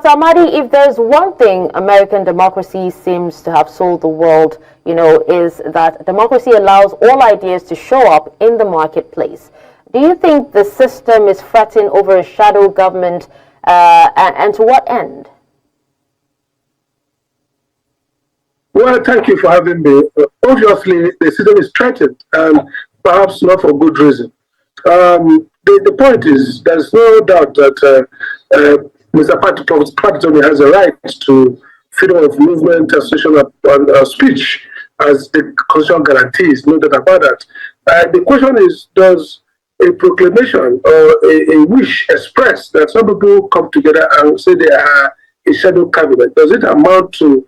Amadi, if there's one thing American democracy seems to have sold the world, is that democracy allows all ideas to show up in the marketplace. Do you think the system is fretting over a shadow government, and to what end? Well, thank you for having me. Obviously, the system is threatened, and perhaps not for good reason. The point is, there's no doubt that Mr. Pat Utomi has a right to freedom of movement, association, and speech, as the Constitution guarantees. No doubt about that. The question is, does a proclamation or a wish expressed that some people come together and say they are a shadow cabinet, does it amount to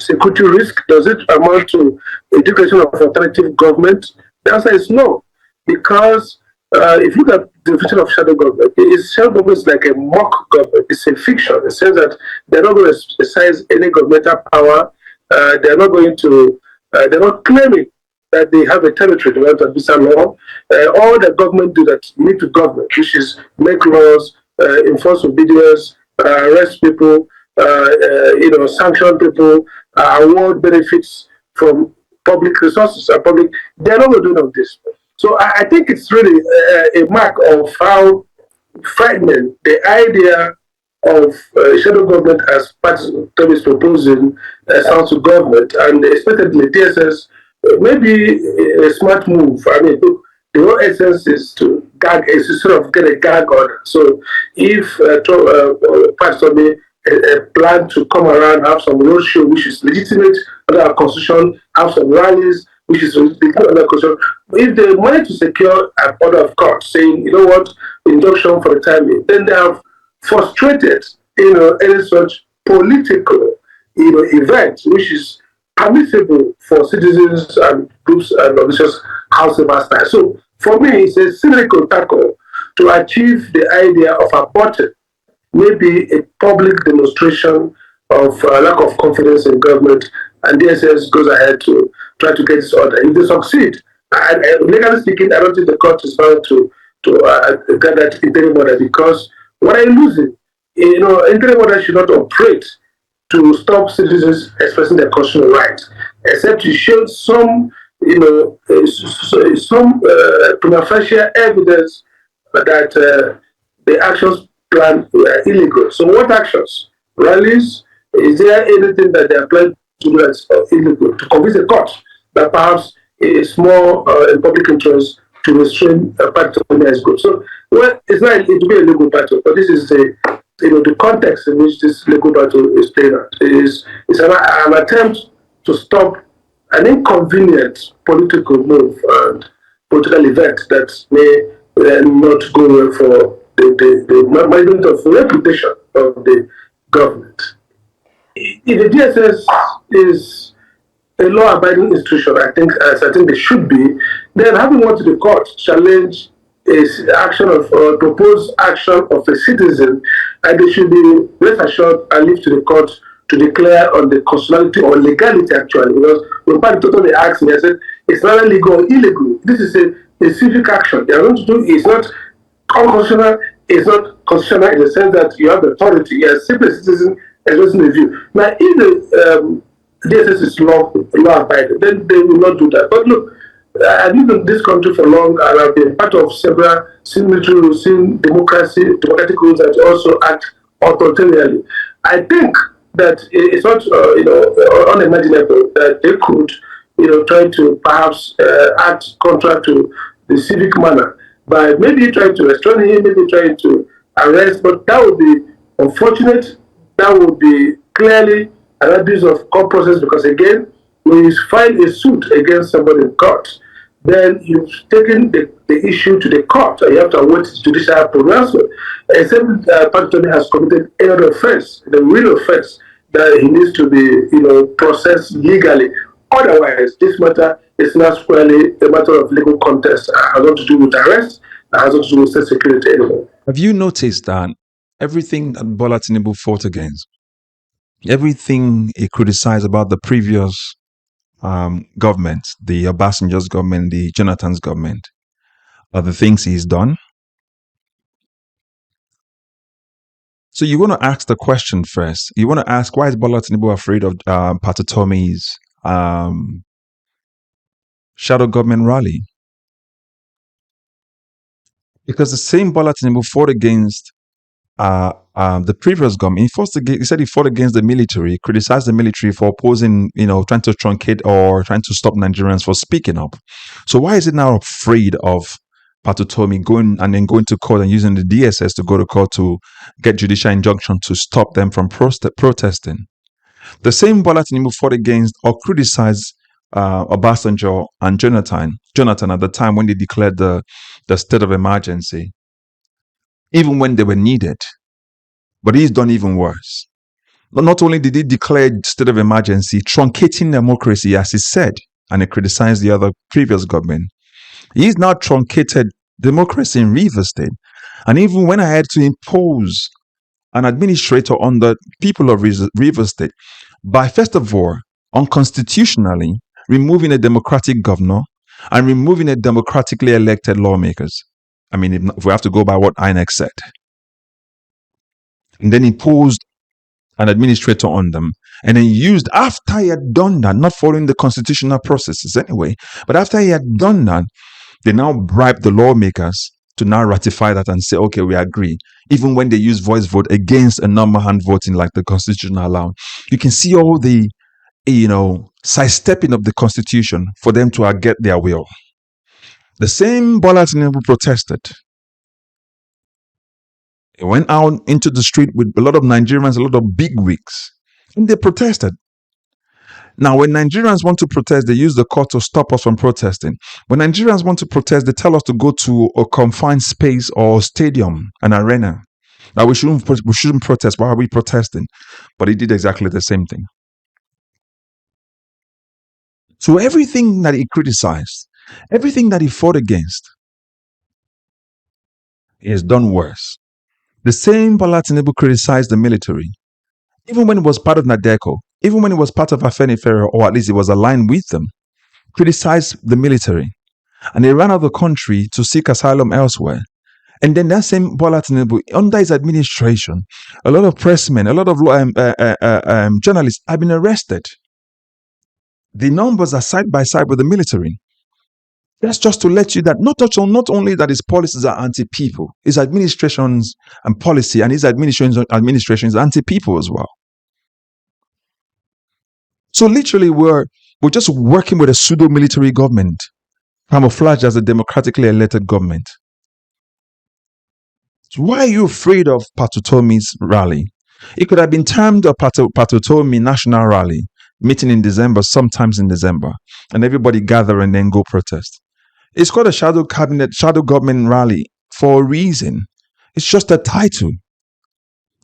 security risk? Does it amount to a declaration of alternative government? The answer is no, because if you look at the definition of shadow government, shadow government is like a mock government. It's a fiction. It says that they're not going to exercise any governmental power. They're not going to. They're not claiming that they have a territory. They want to administer law. All the government do that need to government, which is make laws, enforce obedience, arrest people, sanction people, award benefits from public resources and public. They're not going to do none of this. So I think it's really a mark of how frightening the idea of shadow government as Pat Utomi is proposing sounds to government, and expectedly DSS maybe a smart move. I mean, look, the whole essence is to gag, is to sort of get a gag order. So if Pat Utomi plan to come around, have some roadshow, which is legitimate under our constitution, have some rallies, which is legitimate under our constitution. If they wanted to secure an order of court saying, you know what, injunction for the time being, then they have frustrated, any such political, event, which is permissible for citizens and groups and organizations house of style. So for me, it's a cynical tackle to achieve the idea of aborting maybe a public demonstration of lack of confidence in government, and DSS goes ahead to try to get this order. If they succeed, and legally speaking, I don't think the court is bound to get that interim order, because what are you losing? Interim order should not operate to stop citizens expressing their constitutional rights, except to show some, some prima facie evidence that the actions planned were illegal. So what actions? Rallies? Is there anything that they are planning to do that's illegal? To convince the court that perhaps it's more in public interest to restrain a part of the group. So, well, it's not it to be a legal battle, but this is the context in which this legal battle is played out. It's an attempt to stop an inconvenient political move and political event that may not go well for the management of the reputation of the government. If the DSS is a law-abiding institution, I think they should be, then having gone to the court challenge is action of proposed action of a citizen, and they should be rest assured and leave to the court to declare on the constitutionality or legality, actually, because when Pat Utomi asked me, I said it's not legal or illegal. This is a civic action. They are going to do is not unconstitutional. It's not constitutional in the sense that you have the authority. You are simply a citizen expressing a view. Now, if the DSS is law-abiding, then they will not do that. But look, I've lived in this country for long, and I've been part of several, seen military rules, seen democratic rules that also act authoritarianly. I think that it's not, unimaginable that they could, try to perhaps act contrary to the civic manner by maybe trying to restrain him, maybe trying to arrest, but that would be unfortunate. That would be clearly an abuse of court process, because again, when you file a suit against somebody in court, then you've taken the issue to the court, and you have to await judicial pronouncement. Except Pat Utomi has committed another offense, the real offense, that he needs to be, processed legally. Otherwise, this matter is not squarely a matter of legal contest. It has nothing to do with arrest. It has nothing to do with state security anymore. Have you noticed that everything that Bola Tinubu fought against, everything he criticized about the previous government, the Obasanjo's government, the Jonathan's government, are the things he's done? So you want to ask the question first. You want to ask, why is Bola Tinubu afraid of Pat Utomi's shadow government rally? Because the same Bola Tinubu fought against the previous government. He said he fought against the military, criticized the military for opposing, trying to truncate or trying to stop Nigerians for speaking up. So why is it now afraid of Pat Utomi going to court and using the DSS to go to court to get judicial injunction to stop them from protesting? The same Bola Tinubu fought against or criticized Obasanjo and Jonathan at the time when they declared the state of emergency, even when they were needed. But he's done even worse. Not only did he declare state of emergency, truncating democracy, as he said, and he criticized the other previous government, he's now truncated democracy in Rivers State, and even went ahead to impose an administrator on the people of Rivers State by, first of all, unconstitutionally removing a democratic governor and removing a democratically elected lawmakers. I mean, if we have to go by what INEC said. And then imposed an administrator on them, and then used, after he had done that, not following the constitutional processes anyway, but after he had done that, they now bribed the lawmakers to now ratify that and say, okay, we agree, even when they use voice vote against a number hand voting like the constitution allowed. You can see all the sidestepping of the constitution for them to get their will. The same Bola Tinubu protested. He went out into the street with a lot of Nigerians, a lot of bigwigs, and they protested. Now, when Nigerians want to protest, they use the court to stop us from protesting. When Nigerians want to protest, they tell us to go to a confined space or stadium, an arena. Now, we shouldn't protest. Why are we protesting? But he did exactly the same thing. So everything that he criticized, everything that he fought against, he has done worse. The same Bola Tinubu criticized the military, even when it was part of Nadeco, even when it was part of Afenifere, or at least it was aligned with them, criticized the military. And they ran out of the country to seek asylum elsewhere. And then that same Bola Tinubu, under his administration, a lot of pressmen, a lot of journalists have been arrested. The numbers are side by side with the military. That's just to let you that not only that his policies are anti-people, his administrations and policy and his administration is anti-people as well. So literally we're just working with a pseudo-military government, camouflaged as a democratically elected government. So why are you afraid of Pat Utomi's rally? It could have been termed a Pat Utomi national rally, meeting in December, sometimes in December, and everybody gather and then go protest. It's called a shadow government rally for a reason. It's just a title.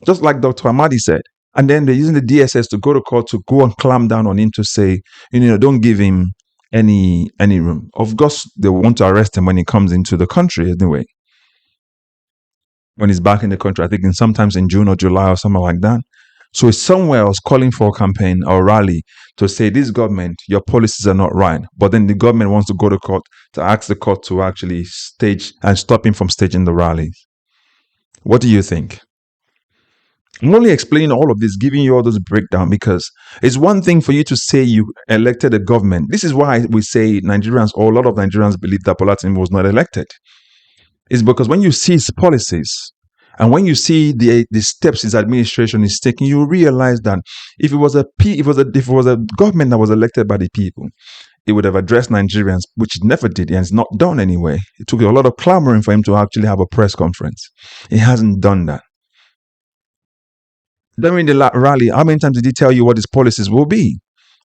Just like Dr. Amadi said. And then they're using the DSS to go to court to go and clamp down on him to say, don't give him any room. Of course, they want to arrest him when he comes into the country anyway. When he's back in the country, I think sometimes in June or July or something like that. So it's somewhere else calling for a campaign or rally to say, this government, your policies are not right. But then the government wants to go to court to ask the court to actually stage and stop him from staging the rallies. What do you think? I'm only explaining all of this, giving you all those breakdown, because it's one thing for you to say you elected a government. This is why we say Nigerians, or a lot of Nigerians, believe that Bola Tinubu was not elected. It's because when you see his policies, and when you see the steps his administration is taking, you realize that if it was a government that was elected by the people, it would have addressed Nigerians, which it never did, and it's not done anyway. It took a lot of clamoring for him to actually have a press conference. He hasn't done that. During the rally, how many times did he tell you what his policies will be?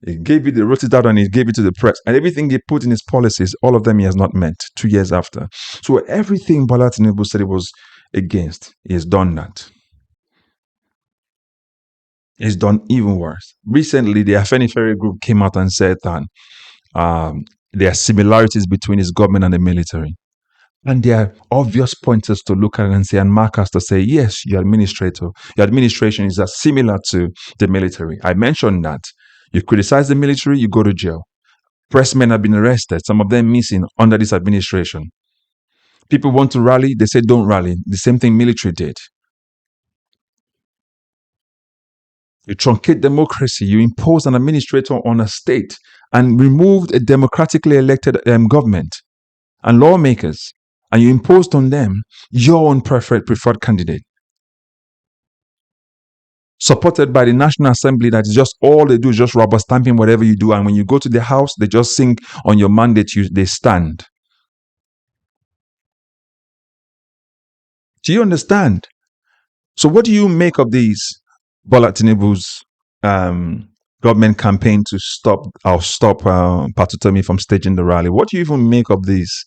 He wrote it out and he gave it to the press. And everything he put in his policies, all of them he has not met 2 years after. So everything Bola Tinubu said he was against, he has done that. He's done even worse. Recently, the Afenifere group came out and said that there are similarities between his government and the military. And there are obvious pointers to look at and say, and markers to say, yes, your administration is as similar to the military. I mentioned that. You criticize the military, you go to jail. Pressmen have been arrested, some of them missing under this administration. People want to rally, they say don't rally. The same thing military did. You truncate democracy. You imposed an administrator on a state and removed a democratically elected government and lawmakers. And you imposed on them your own preferred candidate, supported by the National Assembly. That is just all they do, is just rubber stamping whatever you do. And when you go to the House, they just sing on your mandate, they stand. Do you understand? So what do you make of these Bola Tinubu's government campaign to stop Pat Utomi from staging the rally? What do you even make of this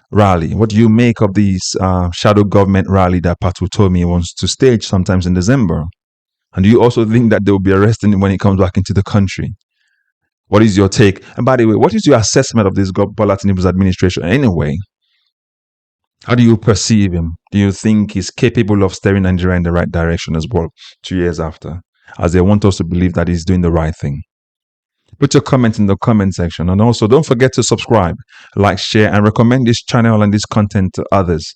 rally? What do you make of these shadow government rally that Pat Utomi wants to stage sometimes in December? And do you also think that they'll be arresting him when he comes back into the country? What is your take? And by the way, what is your assessment of this Bola Tinubu's administration anyway? How do you perceive him? Do you think he's capable of steering Nigeria in the right direction as well 2 years after, as they want us to believe that he's doing the right thing? Put your comment in the comment section. And also don't forget to subscribe, like, share, and recommend this channel and this content to others.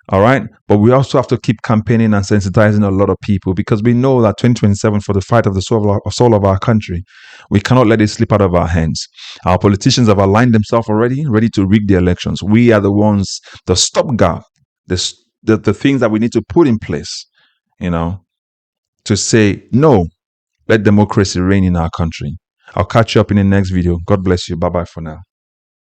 All right. But we also have to keep campaigning and sensitizing a lot of people, because we know that 2027 for the fight of the soul of our country, we cannot let it slip out of our hands. Our politicians have aligned themselves already, ready to rig the elections. We are the ones, the stopgap, the things that we need to put in place, to say, no, let democracy reign in our country. I'll catch you up in the next video. God bless you. Bye-bye for now.